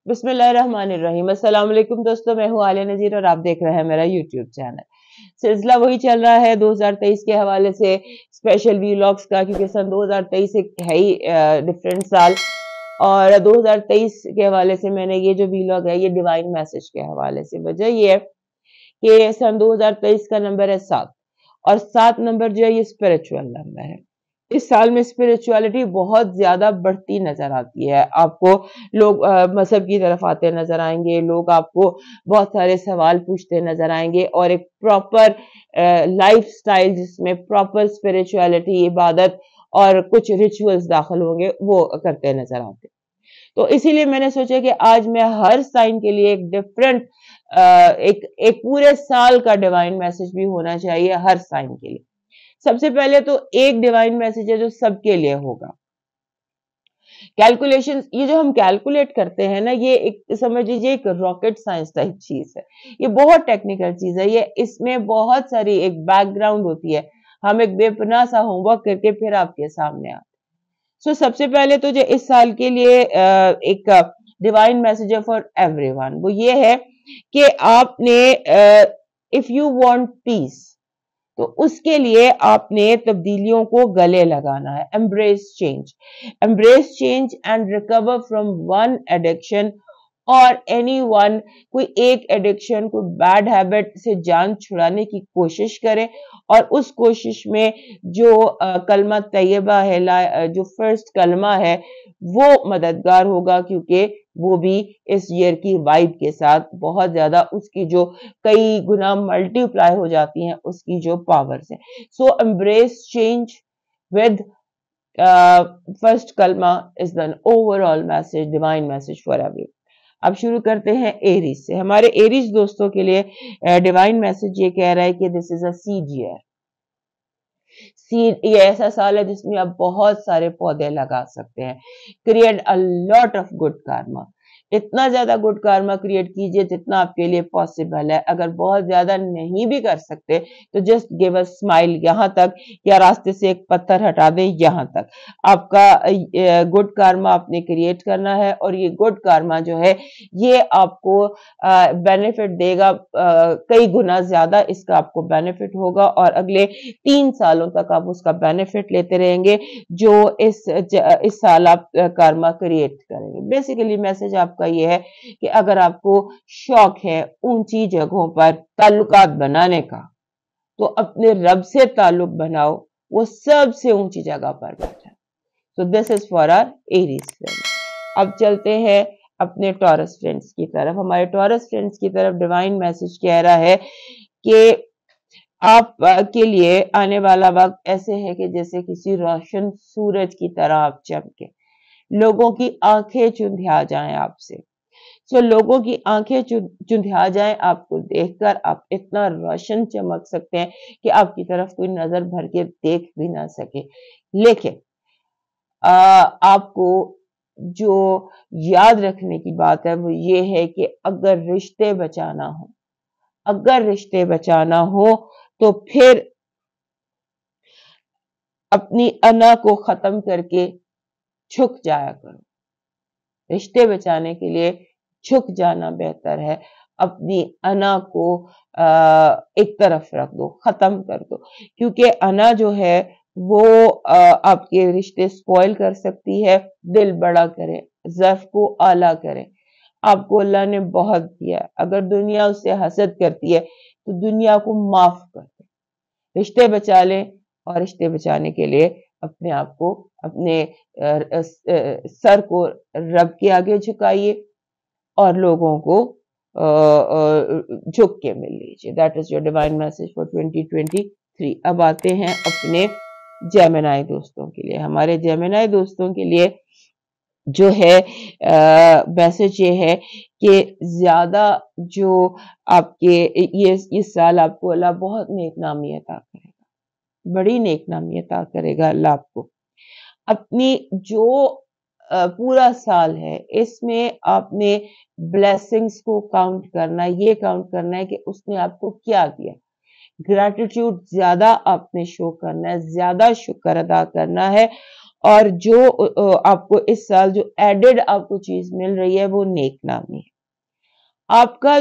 बिस्मिल्लाहिर्रहमानिर्रहीम। अस्सलाम वालेकुम दोस्तों, मैं हूँ आलिया नज़ीर और आप देख रहे हैं मेरा यूट्यूब चैनल। सिलसिला वही चल रहा है 2023 के हवाले से स्पेशल वीलॉग्स का, क्योंकि सन 2023 एक है ही डिफरेंट साल। और 2023 के हवाले से मैंने ये जो वीलॉग है ये डिवाइन मैसेज के हवाले से, वजह ये है कि सन 2023 का नंबर है 7 और 7 नंबर जो है ये स्पिरिचुअल नंबर है। इस साल में स्पिरिचुअलिटी बहुत ज्यादा बढ़ती नजर आती है आपको। लोग मजहब की तरफ आते नजर आएंगे, लोग आपको बहुत सारे सवाल पूछते नजर आएंगे और एक प्रॉपर लाइफ स्टाइल जिसमें प्रॉपर स्पिरिचुअलिटी, इबादत और कुछ रिचुअल्स दाखिल होंगे वो करते नजर आते। तो इसीलिए मैंने सोचा कि आज मैं हर साइन के लिए एक डिफरेंट एक पूरे साल का डिवाइन मैसेज भी होना चाहिए हर साइन के लिए। सबसे पहले तो एक डिवाइन मैसेज है जो सबके लिए होगा। कैलकुलेशन, ये जो हम कैलकुलेट करते हैं ना, ये एक समझ लीजिए एक रॉकेट साइंस टाइप चीज है। ये बहुत टेक्निकल चीज है, ये इसमें बहुत सारी एक बैकग्राउंड होती है। हम एक बेपनाह सा होमवर्क करके फिर आपके सामने आते। सो सबसे पहले तो जो इस साल के लिए एक डिवाइन मैसेज है फॉर एवरीवन, वो ये है कि आपने इफ यू वांट पीस, तो उसके लिए आपने तब्दीलियों को गले लगाना है। Embrace change and recover from one addiction और एनी वन। कोई एक एडिक्शन, कोई बैड हैबिट से जान छुड़ाने की कोशिश करें और उस कोशिश में जो कलमा तैयबा है, जो फर्स्ट कलमा है, वो मददगार होगा, क्योंकि वो भी इस ईयर की वाइब के साथ बहुत ज्यादा उसकी जो कई गुना मल्टीप्लाई हो जाती हैं उसकी जो पावर्स है। सो एम्ब्रेस चेंज विद फर्स्ट कलमा is the overall message, divine message for every. अब शुरू करते हैं एरीज से। हमारे एरीज दोस्तों के लिए डिवाइन मैसेज ये कह रहा है कि this is a seed year. Seed, ये ऐसा साल है जिसमें आप बहुत सारे पौधे लगा सकते हैं। Create a lot of good Karma. इतना ज्यादा गुड कार्मा क्रिएट कीजिए जितना आपके लिए पॉसिबल है। अगर बहुत ज्यादा नहीं भी कर सकते तो जस्ट गिव अ स्माइल यहाँ तक, या रास्ते से एक पत्थर हटा दें यहाँ तक। आपका गुड कार्मा आपने क्रिएट करना है और ये गुड कार्मा जो है ये आपको बेनिफिट देगा, कई गुना ज्यादा इसका आपको बेनिफिट होगा और अगले 3 सालों तक आप उसका बेनिफिट लेते रहेंगे जो इस साल आप कार्मा क्रिएट करेंगे। बेसिकली मैसेज आपका ये है कि अगर आपको शौक है ऊंची जगहों पर ताल्लुकात बनाने का, तो अपने रब से ताल्लुक बनाओ, वो सबसे ऊंची जगह पर बैठा है। So this is for our Aries friends. अब चलते हैं अपने टॉरस फ्रेंड्स की तरफ। हमारे टॉरस फ्रेंड्स की तरफ डिवाइन मैसेज कह रहा है कि आप के लिए आने वाला वक्त ऐसे है कि जैसे किसी रोशन सूरज की तरह आप चमके, लोगों की आंखें चुंधिया जाएं आपसे। तो लोगों की आंखें चुंधिया जाएं आपको देखकर। आप इतना रोशन चमक सकते हैं कि आपकी तरफ कोई नजर भर के देख भी ना सके। लेकिन आपको जो याद रखने की बात है वो ये है कि अगर रिश्ते बचाना हो तो फिर अपनी अना को खत्म करके झुक जाया करो। रिश्ते बचाने के लिए झुक जाना बेहतर है। अपनी अना को एक तरफ रख दो, खत्म कर दो, क्योंकि अना जो है वो आपके रिश्ते स्पॉइल कर सकती है। दिल बड़ा करें, ज़र्फ को आला करें। आपको अल्लाह ने बहुत दिया, अगर दुनिया उससे हसद करती है तो दुनिया को माफ कर दे। रिश्ते बचा लें और रिश्ते बचाने के लिए अपने आप को, अपने सर को रब के आगे झुकाइए और लोगों को झुक के मिल लीजिए। That is your divine message for 2023। अब आते हैं अपने जेमिनी दोस्तों के लिए। हमारे जेमिनी दोस्तों के लिए जो है मैसेज ये है कि ज्यादा जो आपके ये इस साल आपको अल्लाह बहुत नेकनामी अता करेगा, बड़ी नेकनामी अता करेगा अल्लाह आपको। अपनी जो पूरा साल है इसमें आपने ब्लेसिंग्स को काउंट करना है। ये काउंट करना है कि उसने आपको क्या दिया। ग्रैटिट्यूड ज्यादा आपने शो करना है, ज्यादा शुक्र अदा करना है اور جو آپ کو इस साल जो एडेड आपको चीज मिल रही है वो नेक नामी है। आपका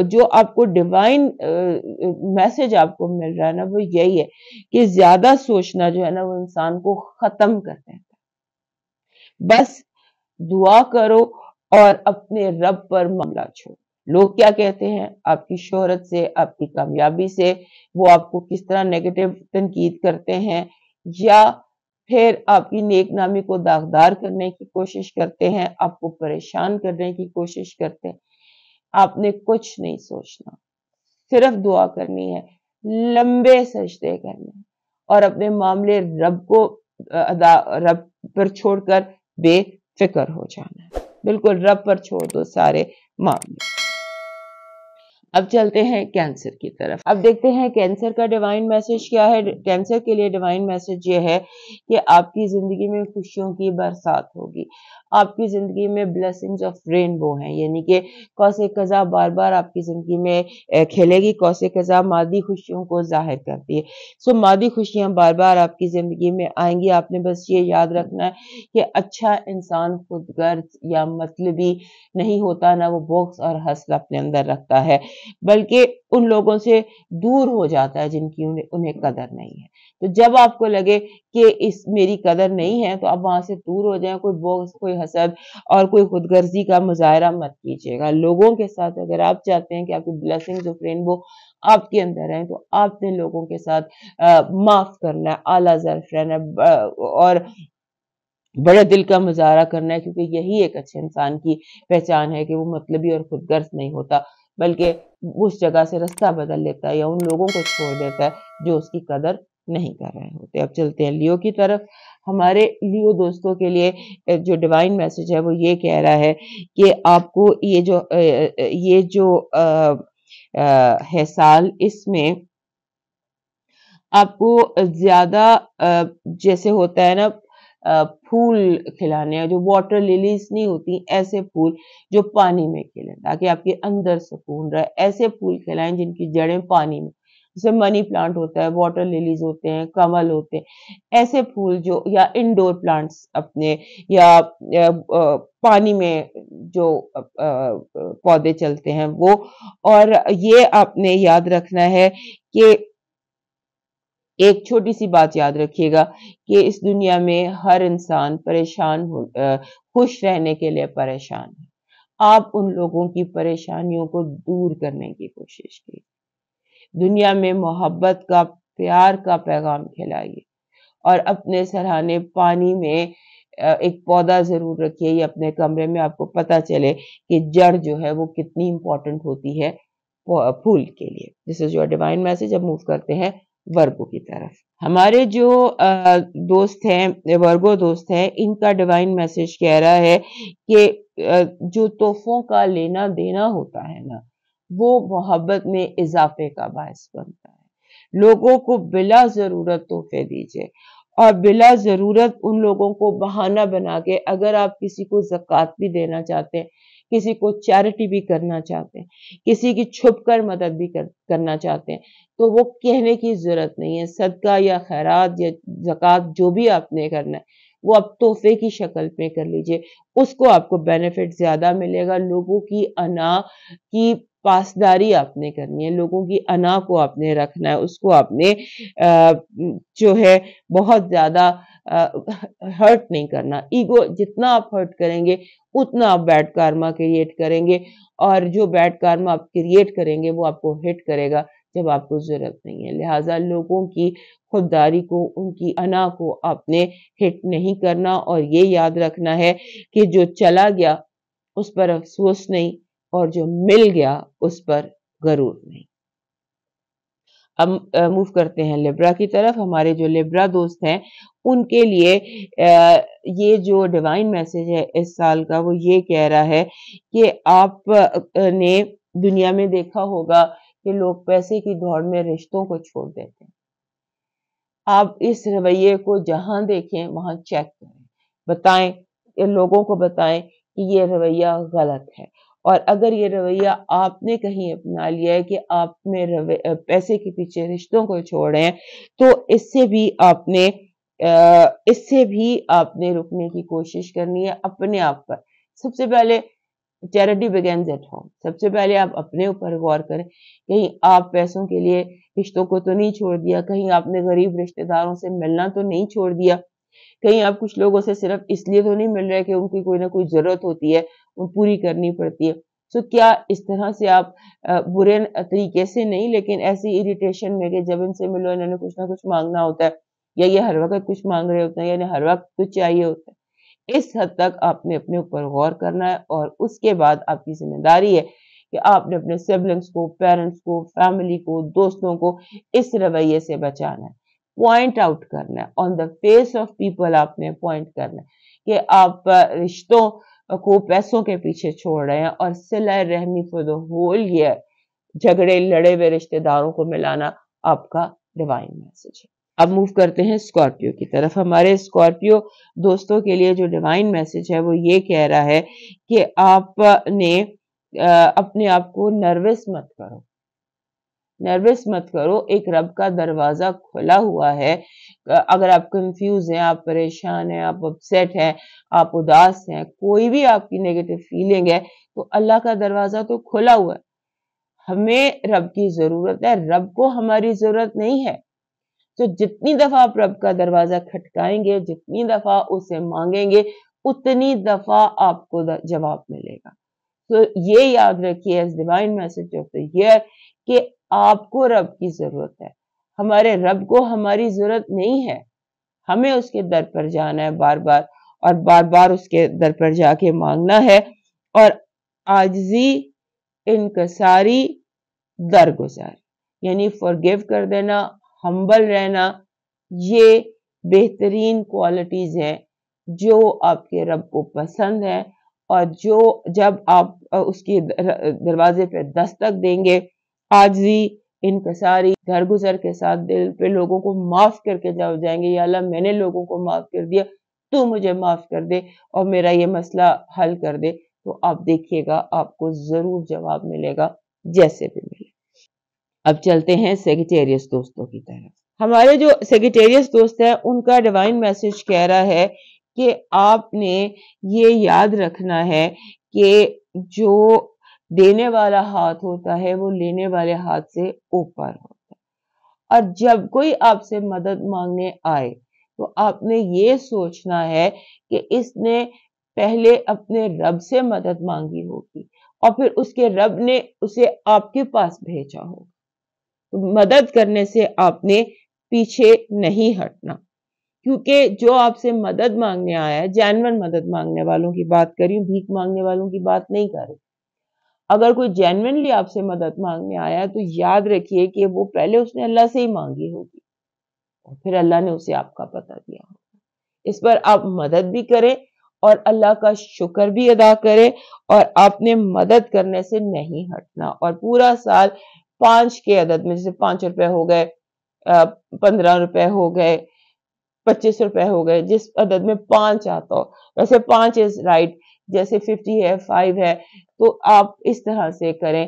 जो आपको डिवाइन मैसेज आपको मिल रहा है ना, वो यही है कि ज्यादा सोचना जो है ना वो इंसान को खत्म कर देता है। बस दुआ करो और अपने रब पर मामला छोड़ो। लोग क्या कहते हैं आपकी शोहरत से, आपकी कामयाबी से, वो आपको किस तरह नेगेटिव तनकीद करते हैं, या फिर आपकी नेक नामी को दागदार करने की कोशिश करते हैं, आपको परेशान करने की कोशिश करते हैं। आपने कुछ नहीं सोचना, सिर्फ दुआ करनी है, लंबे सजदे करने हैं और अपने मामले रब पर छोड़कर बेफिक्र हो जाना है। बिल्कुल रब पर छोड़ दो सारे मामले। अब चलते हैं कैंसर की तरफ। अब देखते हैं कैंसर का डिवाइन मैसेज क्या है। कैंसर के लिए डिवाइन मैसेज ये है कि आपकी जिंदगी में खुशियों की बरसात होगी, आपकी जिंदगी में ब्लेसिंग्स ऑफ रेनबो हैं, यानी कि कौसे कज़ा बार बार आपकी जिंदगी में खेलेगी। कौसे कज़ा मादी खुशियों को जाहिर करती है। सो मादी खुशियां बार बार आपकी जिंदगी में आएंगी। आपने बस ये याद रखना है कि अच्छा इंसान खुदगर्ज या मतलबी नहीं होता, ना वो बॉक्स और हसल अपने अंदर रखता है, बल्कि उन लोगों से दूर हो जाता है जिनकी उन्हें कदर नहीं है। तो जब आपको लगे कि इस मेरी कदर नहीं है, तो आप वहां से दूर हो जाएं। कोई बोझ, कोई हसद और कोई खुदगर्जी का मुजाहरा मत कीजिएगा लोगों के साथ। अगर आप चाहते हैं कि आपकी ब्लेसिंग्स ऑफ रेनबो आपके अंदर है, तो आपने लोगों के साथ माफ करना है, आला ज़र्फ रहना है और बड़े दिल का मुजाहरा करना है, क्योंकि यही एक अच्छे इंसान की पहचान है कि वो मतलबी और खुदगर्ज नहीं होता, बल्कि उस जगह से रास्ता बदल लेता है या उन लोगों को छोड़ देता है जो उसकी कदर नहीं कर रहे होते। अब चलते हैं लियो की तरफ। हमारे लियो दोस्तों के लिए जो डिवाइन मैसेज है वो ये कह रहा है कि आपको ये जो है साल, इसमें आपको ज्यादा जैसे होता है ना फूल खिलाने हैं, जो वाटर लिलीज नहीं होती, ऐसे फूल जो पानी में खिले ताकि आपके अंदर सुकून रहे। ऐसे फूल खिलाएं जिनकी जड़ें पानी में, जैसे मनी प्लांट होता है, वाटर लिलीज होते हैं, कमल होते हैं, ऐसे फूल जो, या इंडोर प्लांट्स अपने, या पानी में जो पौधे चलते हैं वो। और ये आपने याद रखना है कि एक छोटी सी बात याद रखिएगा कि इस दुनिया में हर इंसान खुश रहने के लिए परेशान है। आप उन लोगों की परेशानियों को दूर करने की कोशिश कीजिए। दुनिया में मोहब्बत का, प्यार का पैगाम खिलाइए और अपने सराहने पानी में एक पौधा जरूर रखिए या अपने कमरे में, आपको पता चले कि जड़ जो है वो कितनी इंपॉर्टेंट होती है फूल के लिए। This is your divine message. अब मूव करते हैं वर्गो की तरफ। हमारे जो दोस्त हैं, वर्गो दोस्त हैं, इनका डिवाइन मैसेज कह रहा है कि जो तोहफों का लेना देना होता है ना, वो मोहब्बत में इजाफे का बायस बनता है। लोगों को बिला जरूरत तोहफे दीजिए और बिला जरूरत उन लोगों को बहाना बना के, अगर आप किसी को ज़कात भी देना चाहते हैं, किसी को चैरिटी भी करना चाहते हैं, किसी की छुप कर मदद भी करना चाहते हैं, तो वो कहने की जरूरत नहीं है। सदका या खैरात या ज़कात जो भी आपने करना है, वो आप तोहफे की शक्ल में कर लीजिए, उसको आपको बेनिफिट ज्यादा मिलेगा। लोगों की अना की पासदारी आपने करनी है, लोगों की अना को आपने रखना है, उसको आपने जो है बहुत ज्यादा हर्ट नहीं करना। ईगो जितना आप हर्ट करेंगे उतना आप बैड कार्मा क्रिएट करेंगे, और जो बैड कार्मा आप क्रिएट करेंगे वो आपको हिट करेगा जब आपको जरूरत नहीं है। लिहाजा लोगों की खुददारी को, उनकी अना को आपने हिट नहीं करना, और ये याद रखना है कि जो चला गया उस पर अफसोस नहीं, और जो मिल गया उस पर गरूर नहीं। अब मूव करते हैं लिब्रा की तरफ। हमारे जो लिब्रा दोस्त हैं उनके लिए ये जो डिवाइन मैसेज है इस साल का, वो ये कह रहा है कि आप ने दुनिया में देखा होगा कि लोग पैसे की दौड़ में रिश्तों को छोड़ देते हैं। आप इस रवैये को जहां देखें वहां चेक करें, बताएं, लोगों को बताएं कि ये रवैया गलत है। और अगर ये रवैया आपने कहीं अपना लिया है कि आपने पैसे के पीछे रिश्तों को छोड़ रहे हैं, तो इससे भी आपने اس سے بھی آپ نے رکنے کی کوشش کرنی ہے اپنے آپ پر. سب سے پہلے چیریٹی بگینز ایٹ ہوم. سب سے پہلے آپ اپنے اوپر غور کریں. کہیں آپ پیسوں کے لیے رشتوں کو تو نہیں چھوڑ دیا, کہیں آپ نے غریب رشتہ داروں سے ملنا تو نہیں چھوڑ دیا, کہیں آپ کچھ لوگوں سے صرف اس لیے تو نہیں مل رہے کہ ان کی کوئی نہ کوئی ضرورت ہوتی ہے, وہ پوری کرنی پڑتی ہے. سو کیا اس طرح سے آپ برے طریقے سے نہیں, لیکن ایسی اریٹیشن میں کہ جب ان سے ملو انہوں نے کچھ نہ کچھ مانگنا ہوتا ہے, یا یہ ہر وقت کچھ مانگ رہے ہوتے ہیں, یعنی ہر وقت کچھ چاہیے ہوتا ہے. اس حد تک آپ نے اپنے اوپر غور کرنا ہے, اور اس کے بعد آپ کی ذمہ داری ہے کہ آپ نے اپنے سبلنگس کو, پیرنٹس کو, فیملی کو, دوستوں کو اس رویے سے بچانا ہے. پوائنٹ آؤٹ کرنا ہے, آن دا فیس آف پیپل آپ نے پوائنٹ کرنا ہے کہ آپ رشتوں کو پیسوں کے پیچھے چھوڑ رہے ہیں, اور صلہ رحمی فور دا ہول ایئر, جھگڑے لڑے ہوئے رشتہ داروں کو ملانا آپ کا ڈیوائن میسج ہے. اب موو کرتے ہیں اسکارپیو کی طرف. ہمارے اسکارپیو دوستوں کے لیے جو ڈیوائن میسج ہے وہ یہ کہہ رہا ہے کہ آپ نے اپنے آپ کو نروس مت کرو, نروس مت کرو. ایک رب کا دروازہ کھلا ہوا ہے. اگر آپ کنفیوز ہیں, آپ پریشان ہیں, آپ اپسیٹ ہیں, آپ اداس ہیں, کوئی بھی آپ کی نیگیٹو فیلنگ ہے, تو اللہ کا دروازہ تو کھلا ہوا ہے. ہمیں رب کی ضرورت ہے, رب کو ہماری ضرورت نہیں ہے. تو جتنی دفعہ آپ رب کا دروازہ کھٹکائیں گے, جتنی دفعہ اسے مانگیں گے, اتنی دفعہ آپ کو جواب ملے گا. تو یہ یاد رکھیے as divine message of the year کہ آپ کو رب کی ضرورت ہے. ہمارے رب کو ہماری ضرورت نہیں ہے. ہمیں اس کے در پر جانا ہے بار بار, اور بار بار اس کے در پر جا کے مانگنا ہے, اور عاجزی, انکساری, درگزار, یعنی فورگیو کر دینا, ہمبل رہنا, یہ بہترین کوالٹیز ہیں جو آپ کے رب کو پسند ہیں, اور جو جب آپ اس کی دروازے پہ دستک دیں گے, عاجزی, انکساری, درگزر کے ساتھ دل پہ لوگوں کو معاف کر کے جائیں گے, یا اللہ میں نے لوگوں کو معاف کر دیا, تو مجھے معاف کر دے اور میرا یہ مسئلہ حل کر دے, تو آپ دیکھیے گا آپ کو ضرور جواب ملے گا جیسے بھی ملے. اب چلتے ہیں سیگیٹیریس دوستوں کی طرف. ہمارے جو سیگیٹیریس دوست ہیں ان کا ڈیوائن میسج کہہ رہا ہے کہ آپ نے یہ یاد رکھنا ہے کہ جو دینے والا ہاتھ ہوتا ہے وہ لینے والے ہاتھ سے اوپر ہوتا ہے, اور جب کوئی آپ سے مدد مانگنے آئے تو آپ نے یہ سوچنا ہے کہ اس نے پہلے اپنے رب سے مدد مانگی ہوگی, اور پھر اس کے رب نے اسے آپ کے پاس بھیجا ہوگا. مدد کرنے سے آپ نے پیچھے نہیں ہٹنا, کیونکہ جو آپ سے مدد مانگنے آیا ہے, جینوئن مدد مانگنے والوں کی بات کر رہی ہوں, بھیک مانگنے والوں کی بات نہیں کر رہی. اگر کوئی جینوئنلی آپ سے مدد مانگنے آیا تو یاد رکھیے کہ وہ پہلے اس نے اللہ سے ہی مانگی ہوگی, اور پھر اللہ نے اسے آپ کا پتہ دیا ہوگا. اس پر آپ مدد بھی کریں اور اللہ کا شکر بھی ادا کریں, اور آپ نے مدد کرنے سے نہیں ہٹنا. اور پورا سال 5 کے عدد میں, جیسے 5 روپے ہو گئے, 15 روپے ہو گئے, 25 روپے ہو گئے, جس عدد میں 5 آتا ہو, ویسے 5 از رائٹ, جیسے 50 ہے, 5 ہے, تو آپ اس طرح سے کریں,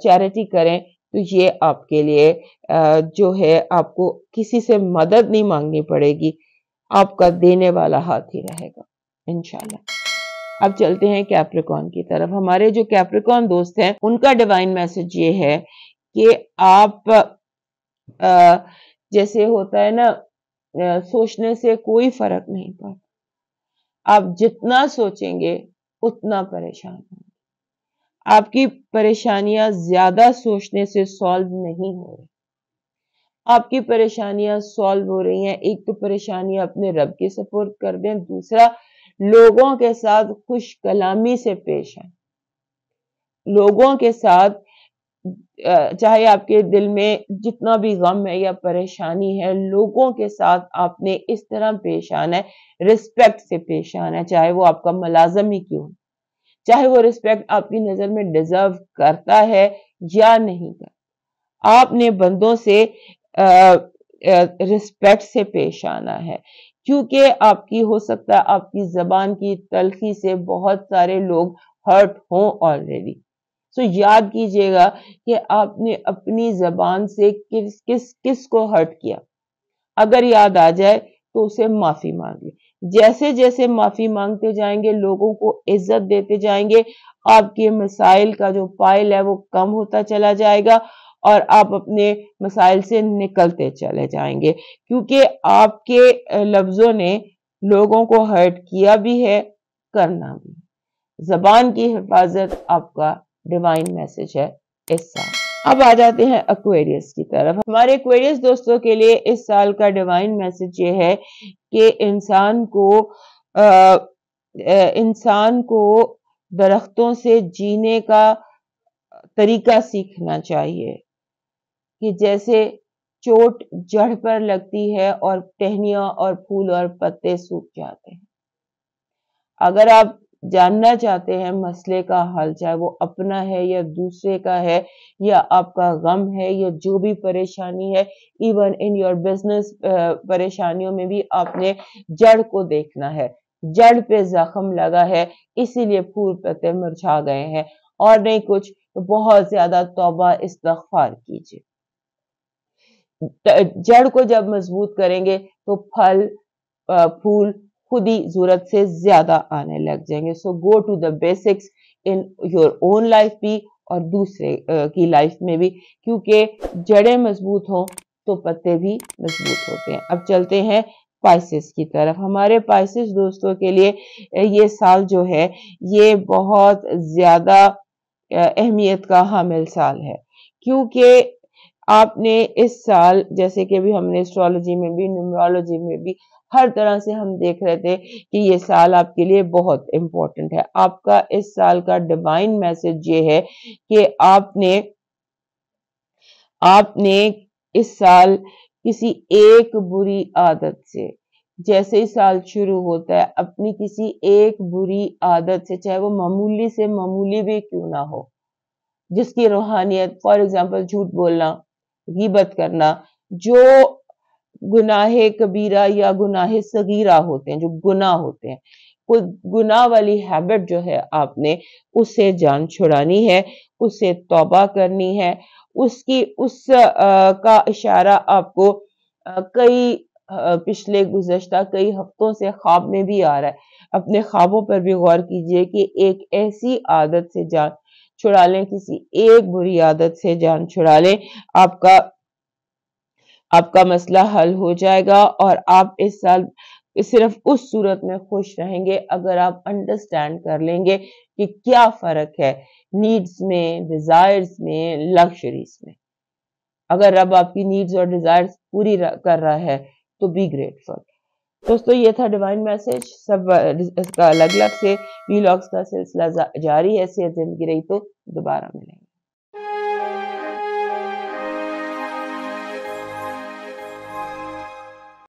چیریٹی کریں. تو یہ آپ کے لیے جو ہے آپ کو کسی سے مدد نہیں مانگنی پڑے گی, آپ کا دینے والا ہاتھ ہی رہے گا انشاءاللہ. اب چلتے ہیں کیپریکون کی طرف. ہمارے جو کیپریکون دوست ہیں ان کا ڈیوائن میسج یہ ہے کہ آپ جیسے ہوتا ہے نا, سوچنے سے کوئی فرق نہیں پڑتا. آپ جتنا سوچیں گے اتنا پریشان ہوں گے. آپ کی پریشانیاں زیادہ سوچنے سے سالو نہیں ہو رہی, آپ کی پریشانیاں سالو ہو رہی ہیں. ایک تو پریشانیاں اپنے رب کے سپورٹ کر دیں, دوسرا لوگوں کے ساتھ خوش کلامی سے پیش آئیں. لوگوں کے ساتھ چاہے آپ کے دل میں جتنا بھی غم ہے یا پریشانی ہے, لوگوں کے ساتھ آپ نے اس طرح پیش آنا ہے, رسپیکٹ سے پیش آنا ہے, چاہے وہ آپ کا ملازم ہی کیوں, چاہے وہ رسپیکٹ آپ کی نظر میں ڈیزرو کرتا ہے یا نہیں کرتا. آپ نے بندوں سے رسپیکٹ سے پیش آنا ہے, کیونکہ آپ کی ہو سکتا ہے آپ کی زبان کی تلخی سے بہت سارے لوگ ہرٹ ہوں آلریڈی. سو یاد کیجئے گا کہ آپ نے اپنی زبان سے کس کو ہرٹ کیا. اگر یاد آ جائے تو اسے معافی مانگ لیں. جیسے جیسے معافی مانگتے جائیں گے، لوگوں کو عزت دیتے جائیں گے، آپ کے مسائل کا جو پائل ہے وہ کم ہوتا چلا جائے گا اور آپ اپنے مسائل سے نکلتے چلے جائیں گے، کیونکہ آپ کے لفظوں نے لوگوں کو ہرٹ کیا بھی ہے، کرنا بھی. زبان کی حفاظت آپ کا ڈیوائن میسج ہے اس سال. اب آ جاتے ہیں ایکویریس کی طرف. ہمارے ایکویریس دوستوں کے لیے اس سال کا ڈیوائن میسج یہ ہے کہ انسان کو درختوں سے جینے کا طریقہ سیکھنا چاہیے، کہ جیسے چوٹ جڑ پر لگتی ہے اور ٹہنیاں اور پھول اور پتے سوکھ جاتے ہیں. اگر آپ جاننا چاہتے ہیں مسئلے کا حل، چاہے وہ اپنا ہے یا دوسرے کا ہے یا آپ کا غم ہے یا جو بھی پریشانی ہے، ایون ان یور بزنس پریشانیوں میں بھی آپ نے جڑ کو دیکھنا ہے. جڑ پہ زخم لگا ہے اسی لیے پھول پتے مرجھا گئے ہیں اور نہیں کچھ. بہت زیادہ توبہ استغفار کیجیے. جڑ کو جب مضبوط کریں گے تو پھل پھول خود ہی ضرورت سے زیادہ آنے لگ جائیں گے. So go to the basics in your own life بھی اور دوسرے کی لائف میں بھی، کیونکہ جڑیں مضبوط ہوں تو پتے بھی مضبوط ہوتے ہیں. اب چلتے ہیں پائسس کی طرف. ہمارے پائسس دوستوں کے لیے یہ سال جو ہے یہ بہت زیادہ اہمیت کا حامل سال ہے، کیونکہ آپ نے اس سال، جیسے کہ بھی ہم نے اسٹرالوجی میں بھی نیومرولوجی میں بھی ہر طرح سے ہم دیکھ رہے تھے کہ یہ سال آپ کے لیے بہت امپورٹنٹ ہے. آپ کا اس سال کا ڈیوائن میسج یہ ہے کہ آپ نے اس سال کسی ایک بری عادت سے، جیسے ہی سال شروع ہوتا ہے اپنی کسی ایک بری عادت سے، چاہے وہ معمولی سے معمولی بھی کیوں نہ ہو، جس کی روحانیت، فار ایگزامپل جھوٹ بولنا، غیبت کرنا، جو گناہ کبیرہ یا گناہ صغیرہ ہوتے ہیں، جو گناہ ہوتے ہیں، کوئی گناہ والی ہیبٹ جو ہے آپ نے اس سے جان چھڑانی ہے، اس سے توبہ کرنی ہے. اس کا اشارہ آپ کو کئی پچھلے گزشتہ کئی ہفتوں سے خواب میں بھی آ رہا ہے. اپنے خوابوں پر بھی غور کیجئے کہ ایک ایسی عادت سے جان چھڑا لیں، کسی ایک بری عادت سے جان چھڑا لیں، آپ کا مسئلہ حل ہو جائے گا. اور آپ اس سال صرف اس صورت میں خوش رہیں گے اگر آپ انڈرسٹینڈ کر لیں گے کہ کیا فرق ہے نیڈز میں، ڈیزائرز میں، لگژریز میں. اگر رب آپ کی نیڈز اور ڈیزائرز پوری کر رہا ہے تو بی گریٹفل. دوستو یہ تھا ڈیوائن میسج. سب اس کا الگ الگ سے ویلاگز کا سلسلہ جاری ہے. صحت زندگی رہی تو دوبارہ ملیں گے.